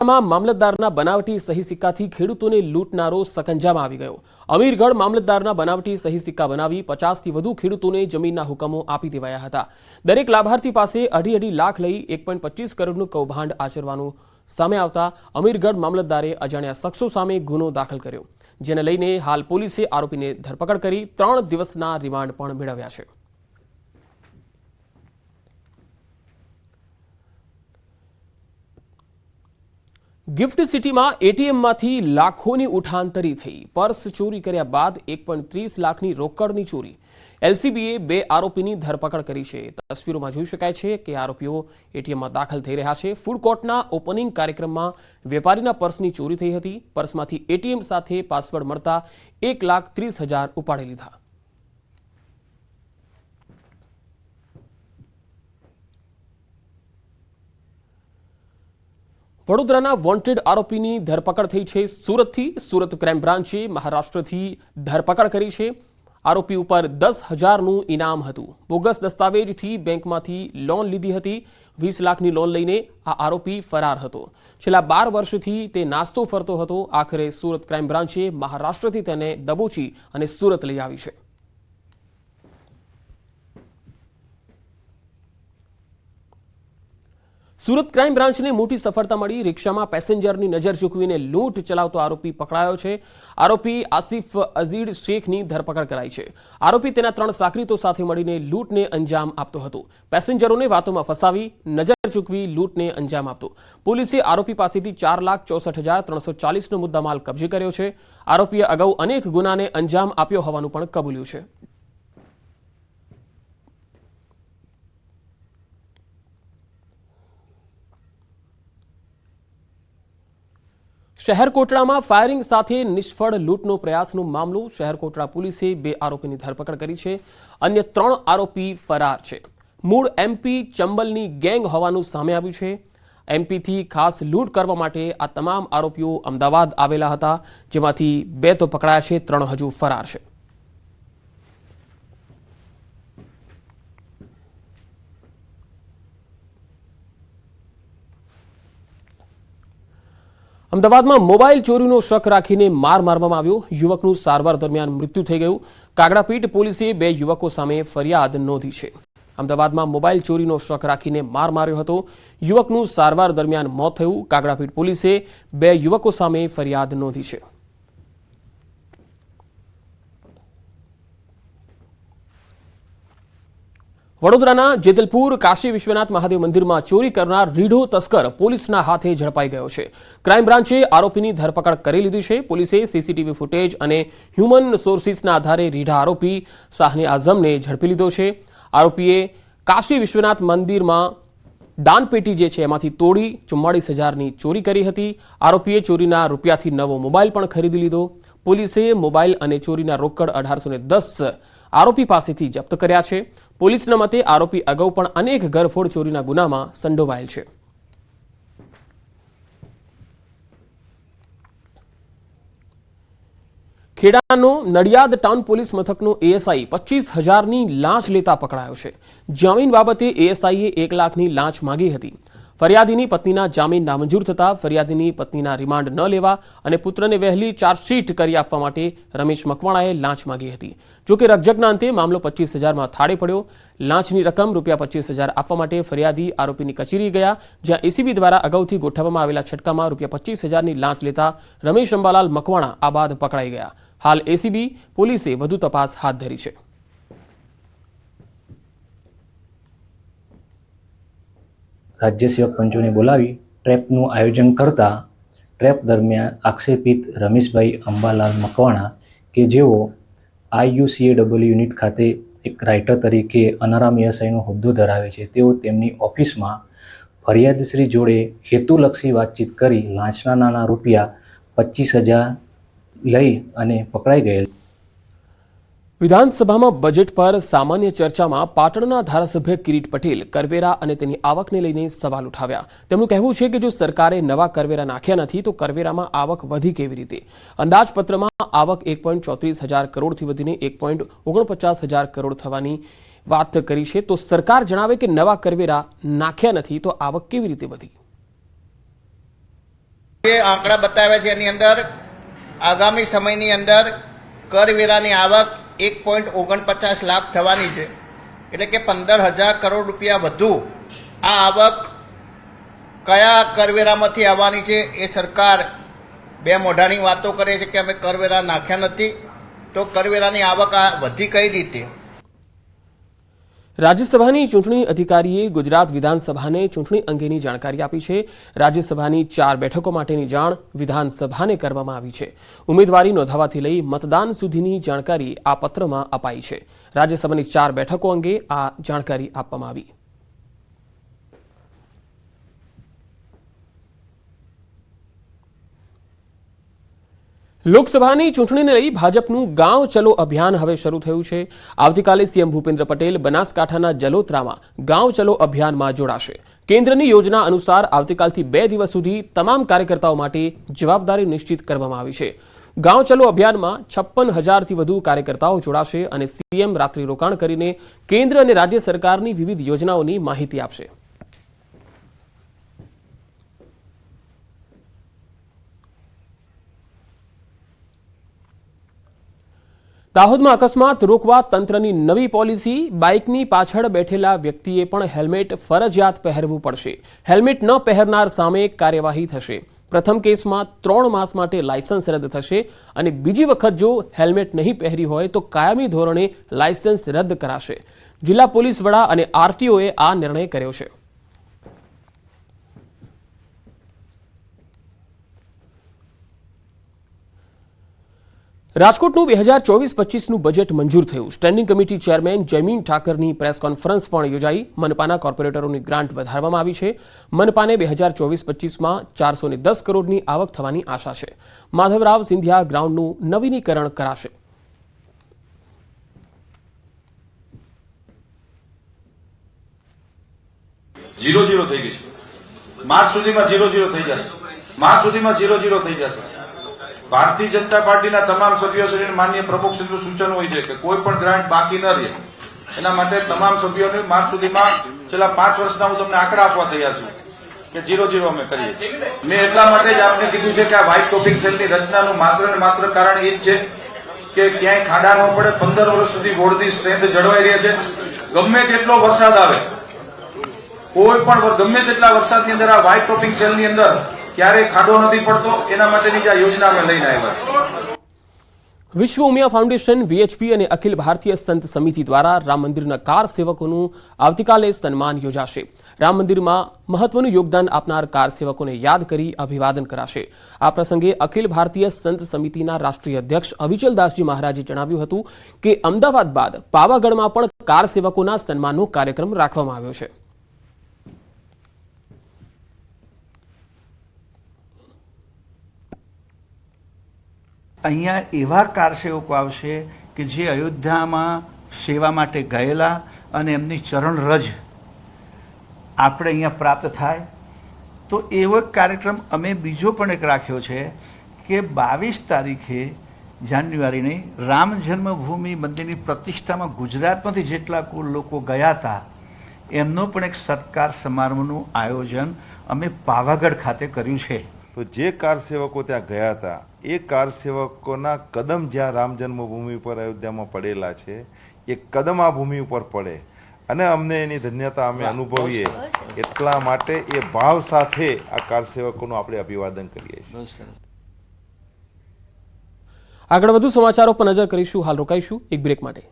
મામલતદારના બનાવટી સહી સિક્કાથી ખેડૂતોને લૂંટનારો સકંજામાં આવી ગયો। અમીરગઢ મામલતદારના બનાવટી સહી સિક્કા બનાવી 50થી વધુ ખેડૂતોને જમીનના હુકમો આપી દેવાયા હતા। દરેક લાભાર્થી પાસે અઢી લાખ લઈ 1.25 કરોડનું કૌભાંડ આચરવાનું સામે આવતા અમીરગઢ મામલતદારે અજાણ્યા શખ્સો સામે ગુનો દાખલ કર્યો, જેને લઈને હાલ પોલીસે આરોપીને ધરપકડ કરી 3 દિવસના રિમાન્ડ પણ મેળવ્યા છે। गिफ्ट सिटी में एटीएम मांथी लाखोनी उठांतरी थई। पर्स चोरी कर्या बाद 1.30 लाखनी रोकड़नी चोरी। एलसीबीए 2 आरोपीनी धरपकड़ करी छे। तस्वीरों में जोई शकाय छे के आरोपीओ एटीएम में दाखल थई रह्या छे। फूड कोर्टना ओपनिंग कार्यक्रम में वेपारीना पर्सनी चोरी थई हती। पर्समांथी एटीएम साथे पासवर्ड मळता 1,30,000 उपाड़ी लीधा। वडोदराना वोंटेड आरोपीनी धरपकड़ थई छे। सूरतथी सूरत क्राइम ब्रांचे महाराष्ट्रथी धरपकड़ करी छे। आरोपी पर 10,000નું इनाम हतुं। बोगस दस्तावेजथी बेंकमांथी लोन लीधी हती। 20 लाखनी लोन लईने आ आरोपी फरार हतो। छेल्ला 12 वर्षथी ते नास्तो फरतो हतो। आखरे सूरत क्राइम ब्रांचे महाराष्ट्रथी तेने दबोची अने सूरत लई आवी छे। सूरत क्राइम ब्रांच ने मोटी सफलता मળી। रिक्षाમાં પેસેન્જરની નજર ચૂકવીને લૂંટ ચલાવતો આરોપી પકડાયો છે। આરોપી આસિફ અઝીઝ શેખની ધરપકડ કરાઈ છે। આરોપી તેના 3 સાકરીતો સાથે મળીને લૂંટને અંજામ આપતો હતો। પેસેન્જરોને વાતોમાં ફસાવી નજર ચૂકવી લૂંટને અંજામ આપતો। પોલીસે આરોપી પાસેથી 4,64,340નો મુદ્દામાલ કબજે કર્યો છે। આરોપીએ અગાઉ અનેક ગુનાને અંજામ આપ્યો હોવાનું પણ કબૂલ્યું છે। शहरकोटड़ा में फायरिंग साथे निष्फળ लूंटनो प्रयासनो मामलो। शहरकोटड़ा पुलिसे 2 आरोपीनी धरपकड़ करी छे। अन्य 3 आरोपी फरार छे। मूळ एमपी चंबलनी गैंग होवानुं सामे आव्युं छे। एमपी थी खास लूंट करवा माटे आ तमाम आरोपीओ अमदावाद आवेला हता, जेमांथी 2 तो पकड़ाया छे, 3 हजू फरार छे। अमदावादમાં મોબાઈલ ચોરીનો શક રાખીને માર મારવામાં આવ્યો। યુવકનું સારવાર દરમિયાન મૃત્યુ થઈ ગયું। કાગડાપીઠ પોલીસે 2 યુવકો સામે ફરિયાદ નોંધી છે। અમદાવાદમાં મોબાઈલ ચોરીનો શક રાખીને માર માર્યો હતો। યુવકનું સારવાર દરમિયાન મોત થયું। કાગડાપીઠ પોલીસે 2 યુવકો સામે ફરિયાદ નોંધી છે। વડોદરાના જેતલપુર કાશી વિશ્વનાથ મહાદેવ મંદિરમાં ચોરી કરનાર રીઢો તસ્કર પોલીસના હાથે ઝડપાઈ ગયો છે। ક્રાઇમ બ્રાન્ચે આરોપીની ધરપકડ કરી લીધી છે। પોલીસે સીસીટીવી ફૂટેજ અને હ્યુમન સોર્સિસના આધારે રીઢા આરોપી શાહને આઝમને ઝડપી લીધો છે। આરોપીએ કાશી વિશ્વનાથ મંદિરમાં દાનપેટી જે છે એમાંથી તોડી 44,000ની ચોરી કરી હતી। આરોપીએ ચોરીના રૂપિયાથી નવો મોબાઈલ પણ ખરીદી લીધો। પોલીસે મોબાઈલ અને ચોરીના રોકડ 1810 आरोपी पासेथी जप्त कर्या छे। पोलीसना मते आरोपी अगाऊ पण अनेक घरफोड़ चोरीना गुनामां संडोवायेल छे। खेडानो नडियाद टाउन पोलीस मथकनो एएसआई 25,000ની લાંચ લેતા પકડાયો છે। જામીન બાબતે એએસઆઈએ 1 લાખની લાંચ માંગી હતી। ફરિયાદીની પત્નીના જામીન નામંજૂર થતા ફરિયાદીની પત્નીના રિમાન્ડ ન લેવા અને પુત્રને વહેલી ચાર્જશીટ કરી આપવા માટે રમેશ મકવાણાએ લાંચ માંગી હતી। જોકે રકઝકના અંતે મામલો 25,000માં થાળે પડ્યો। લાંચની રકમ ₹25,000 આપવા માટે ફરિયાદી આરોપીની કચેરી ગયા, જ્યાં એસીબી દ્વારા અગાઉથી ગોઠવવામાં આવેલા છટકામાં ₹25,000ની લાંચ લેતા રમેશ અંબાલાલ મકવાણા આ બાદ પકડાઈ ગયા। હાલ એસીબી પોલીસે વધુ તપાસ હાથ ધરી છે। राज्य सेवक पंचों ने बोलावी ट्रेपનું आयोजन करता ट्रेप दरमियान आक्षेपित रमेशभाई अंबालाल मकवाणा के जेओ IUCAW યુનિટ ખાતે એક રાઇટર તરીકે અનારામ એએસઆઈનો હોદ્દો ધરાવે છે। તેઓ તેમની ઓફિસમાં ફરિયાદીશ્રી જોડે હેતુલક્ષી વાતચીત કરી લાંચના નાના ₹25,000 લઈ અને પકડાઈ ગયેલ। વિધાનસભામાં બજેટ પર સામાન્ય ચર્ચામાં પાટણના ધારાસભ્ય કિરીટ પટેલ કરવેરા અને તેની આવકને લઈને સવાલ ઉઠાવ્યા। તેમનું કહેવું છે કે જો સરકારે નવા કરવેરા નાખ્યા નથી તો કરવેરામાં આવક વધી કેવી રીતે? અંદાજપત્રમાં આવક 1.34,000 કરોડથી વધીને 1.49,000 કરોડ થવાની વાત કરી છે, તો સરકાર જણાવે કે નવા કરવેરા નાખ્યા નથી તો આવક કેવી રીતે વધી? જે આંકડા બતાવ્યા છે એની અંદર આગામી સમયની અંદર કરવેરાની આવક 1.49 લાખ થવાની છે, એટલે કે 15,000 કરોડ રૂપિયા વધુ આ આવક કયા કરવેરામાંથી આવવાની છે એ સરકાર બે મોઢાની વાતો કરે છે કે અમે કરવેરા નાખ્યા નથી, તો કરવેરાની આવક આ વધી કઈ રીતે? રાજ્યસભાની ચૂંટણી અધિકારીએ ગુજરાત વિધાનસભાને ચૂંટણી અંગેની જાણકારી આપી છે. રાજ્યસભાની 4 બેઠકો માટેની જાણ વિધાનસભાને કરવામાં આવી છે. ઉમેદવારી નોંધાવાથી લઈ મતદાન સુધીની જાણકારી આ પત્રમાં અપાઈ છે. રાજ્યસભાની 4 બેઠકો અંગે આ જાણકારી આપવામાં આવી. લોકસભાની ચૂંટણીને લઈ ભાજપનું ગાંવ ચલો અભિયાન હવે શરૂ થયું છે. આવતીકાલે સીએમ ભૂપેન્દ્ર પટેલ બનાસકાંઠાના જલોત્રામાં ગાંવ ચલો અભિયાનમાં જોડાશે. કેન્દ્રની યોજના અનુસાર આવતીકાલથી 2 દિવસ સુધી તમામ કાર્યકર્તાઓ માટે જવાબદારી નિશ્ચિત કરવામાં આવી છે. ગાંવ ચલો અભિયાનમાં 56,000થી વધુ કાર્યકર્તાઓ જોડાશે અને સીએમ રાત્રિ રોકાણ કરીને કેન્દ્ર અને રાજ્ય સરકારની વિવિધ યોજનાઓની માહિતી આપશે. દાહોદમાં અકસ્માત રોકવા તંત્રની નવી પોલિસી. બાઇકની પાછળ બેઠેલા વ્યક્તિએ પણ હેલ્મેટ ફરજિયાત પહેરવું પડશે. હેલ્મેટ ન પહેરનાર સામે કાર્યવાહી થશે. પ્રથમ કેસમાં 3 માસ માટે લાયસન્સ રદ થશે અને બીજી વખત જો હેલ્મેટ નહીં પહેરી હોય તો કાયમી ધોરણે લાયસન્સ રદ કરાશે. જિલ્લા પોલીસ વડા અને આરટીઓએ આ નિર્ણય કર્યો છે. રાજકોટનું 2024-25નું બજેટ મંજૂર થયું. સ્ટેન્ડિંગ કમિટી ચેરમેન જયમીન ઠાકરની પ્રેસ કોન્ફરન્સ પણ યોજાઈ. મનપાના કોર્પોરેટરોની ગ્રાન્ટ વધારવામાં આવી છે. મનપાને 2024-25માં 410 કરોડની આવક થવાની આશા છે. માધવરાવ સિંધિયા ગ્રાઉન્ડનું નવીનીકરણ કરાશે. ઝીરો થઈ ગઈ છે. માર્ચ સુધીમાં 0-0 થઈ જશે. માર્ચ સુધીમાં 0-0 થઈ જશે. ભારતીય જનતા પાર્ટીના તમામ સભ્યોશ્રીને માનનીય પ્રમુખશ્રીનું સૂચન હોય છે કે કોઈ પણ ગ્રાન્ટ બાકી ન રહે. એના માટે તમામ સભ્યોને માર્ચ સુધીમાં છેલ્લા 5 વર્ષના હું તમને આંકડા આપવા તૈયાર છું કે 0-0 અમે કરીએ. મેં એટલા માટે જ આપને કીધું છે કે આ વ્હાઇટ ટોપિંગ સેલની રચનાનું માત્ર ને માત્ર કારણ એ જ છે કે ક્યાંય ખાડા ન પડે. 15 વર્ષ સુધી બોર્ડની સ્ટ્રેન્થ જળવાઈ રહે છે. ગમે તેટલો વરસાદ આવે, કોઈ પણ ગમે તેટલા વરસાદની અંદર આ વ્હાઇટ ટોપિંગ સેલની અંદર ક્યારે ખાડો નથી પડતો. એના માટેની જે યોજના અમે લઈને આવ્યા છે. વિશ્વ ઉમિયા ફાઉન્ડેશન, વીએચપી અને અખિલ ભારતીય સંત સમિતિ દ્વારા રામ મંદિરના કાર સેવકોનું આવતીકાલે સન્માન યોજાશે. રામ મંદિરમાં મહત્વનું યોગદાન આપનાર કાર સેવકોને યાદ કરી અભિવાદન કરાશે. આ પ્રસંગે અખિલ ભારતીય સંત સમિતિના રાષ્ટ્રીય અધ્યક્ષ અવિચલદાસજી મહારાજે જણાવ્યું હતું કે અમદાવાદ બાદ પાવાગઢમાં પણ કાર સેવકોના સન્માનનો કાર્યક્રમ રાખવામાં આવ્યો છે. અહીંયા એવા કારસેવકો આવશે કે જે અયોધ્યામાં સેવા માટે ગયેલા અને એમની ચરણ રજ આપણે અહીંયા પ્રાપ્ત થાય. તો એવો એક કાર્યક્રમ અમે બીજો પણ એક રાખ્યો છે કે 22 તારીખે જાન્યુઆરીની રામ જન્મભૂમિ મંદિરની પ્રતિષ્ઠામાં ગુજરાતમાંથી જેટલા કુલ લોકો ગયા હતા એમનો પણ એક સત્કાર સમારંભનું આયોજન અમે પાવાગઢ ખાતે કર્યું છે. તો જે કાર સેવકો ત્યાં ગયા હતા એ કાર સેવકોના કદમ જ્યાં રામ જન્મભૂમિ ઉપર અયોધ્યામાં પડેલા છે એ કદમ આ ભૂમિ ઉપર પડે અને અમને એની ધન્યતા અમે અનુભવીએ એટલા માટે એ ભાવ સાથે આ કાર સેવકોનું આપણે અભિવાદન કરીએ છીએ. આગળ વધુ સમાચારો પર નજર કરીશું. હાલ રોકાઈશું એક બ્રેક માટે.